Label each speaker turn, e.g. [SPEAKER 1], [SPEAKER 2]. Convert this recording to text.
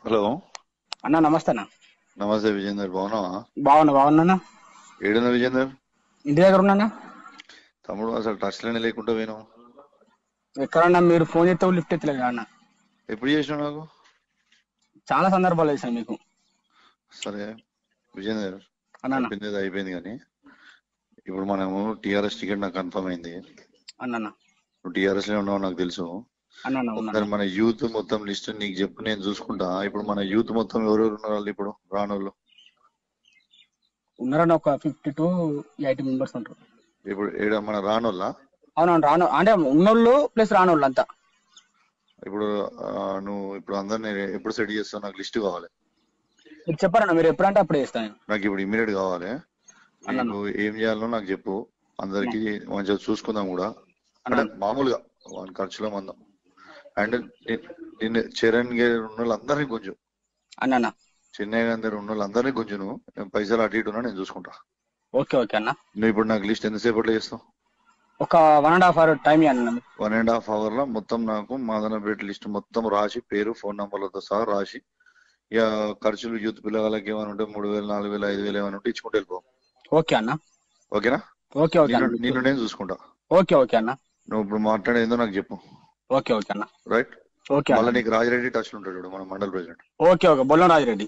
[SPEAKER 1] Hello.
[SPEAKER 2] అన్న నమస్తే అన్న.
[SPEAKER 1] నమస్తే విజేందర్, బాగున్నావా?
[SPEAKER 2] బాగున్నా.
[SPEAKER 1] ఏడున్నా విజేందర్?
[SPEAKER 2] ఇంటి దగ్గర ఉన్నా.
[SPEAKER 1] తమ్ముడు అసలు టచ్ లోనే లేకుండా పోయినావు.
[SPEAKER 2] ఎక్కడన్నా మీరు ఫోన్ చేస్తే లిఫ్ట్ ఎత్తలేదు అన్న.
[SPEAKER 1] ఎప్పుడు చేసినావు నాకు?
[SPEAKER 2] చాలా సందర్భాలు చేశాను మీకు.
[SPEAKER 1] సరే విజేందర్,
[SPEAKER 2] అన్న
[SPEAKER 1] అయిపోయింది కానీ ఇప్పుడు మనము టిఆర్ఎస్ టికెట్ నాకు కన్ఫర్మ్ అయింది.
[SPEAKER 2] అన్న
[SPEAKER 1] నువ్వు టిఆర్ఎస్ లో ఉన్నావు నాకు తెలుసు. ఒకసారి మన యూత్ మొత్తం లిస్ట్ నీకు చెప్పు, నేను చూసుకుంటా. ఇప్పుడు మన యూత్ మొత్తం ఎవరెవరు ఉన్నారు వాళ్ళు ఇప్పుడు రానోళ్ళు?
[SPEAKER 2] ఉన్నారన్న ఒక 50 to 80 మెంబర్స్ ఉంటారు.
[SPEAKER 1] ఇప్పుడు మన రానోళ్ళ?
[SPEAKER 2] అవునవును, అంటే ఉన్నోళ్ళు ప్లస్ రానోళ్ళు అంతా.
[SPEAKER 1] ఇప్పుడు నువ్వు ఇప్పుడు అందరినీ ఎప్పుడు సెట్ చేస్తావు? నాకు లిస్ట్ కావాలి.
[SPEAKER 2] మీరు చెప్పారన్న, మీరు ఎప్పుడంటే అప్పుడు చేస్తాను.
[SPEAKER 1] నాకు ఇప్పుడు ఇమీడియట్ కావాలి. నీకు ఏం చేయాలో నాకు చెప్పు. అందరికి మంచిగా చూసుకుందాం కూడా, అంటే మామూలుగా వాళ్ళ ఖర్చులో మందం. అండ్ నిన్న చరణ్ గారు ఉన్న వాళ్ళందరినీ కొంచెం,
[SPEAKER 2] అన్న
[SPEAKER 1] చెన్నై గారి ఉన్న వాళ్ళందరినీ కొంచెం నువ్వు పైసలు అటు ఇటు ఉన్నా నేను చూసుకుంటా.
[SPEAKER 2] ఓకే అన్న.
[SPEAKER 1] నువ్వు ఇప్పుడు నాకు లిస్ట్ ఎంతసేపట్లో చేస్తావు?
[SPEAKER 2] ఒక 1.5 hour టైం అన్న.
[SPEAKER 1] 1.5 hour లో మొత్తం నాకు మాదనపేట లిస్ట్ మొత్తం రాసి, పేరు ఫోన్ నంబర్లతో సహా రాసి, ఇక ఖర్చులు యూత్ పిల్లలకి ఏమైనా ఉంటే 3,000 4,000 5,000 ఏమైనా ఉంటే ఇచ్చుకుంటూ వెళ్ళిపో.
[SPEAKER 2] ఓకే అన్న.
[SPEAKER 1] ఓకేనా?
[SPEAKER 2] ఓకే
[SPEAKER 1] నిన్ను నేను చూసుకుంటా.
[SPEAKER 2] ఓకే అన్న.
[SPEAKER 1] నువ్వు ఇప్పుడు మాట్లాడేందో నాకు చెప్పు.
[SPEAKER 2] ఓకే అన్న.
[SPEAKER 1] రైట్.
[SPEAKER 2] ఓకే
[SPEAKER 1] మళ్ళీ నీకు రాజిరెడ్డి టచ్ లో ఉంటాడు మన మండల్ ప్రెసిడెంట్.
[SPEAKER 2] ఓకే బొల్లం రాజిరెడ్డి.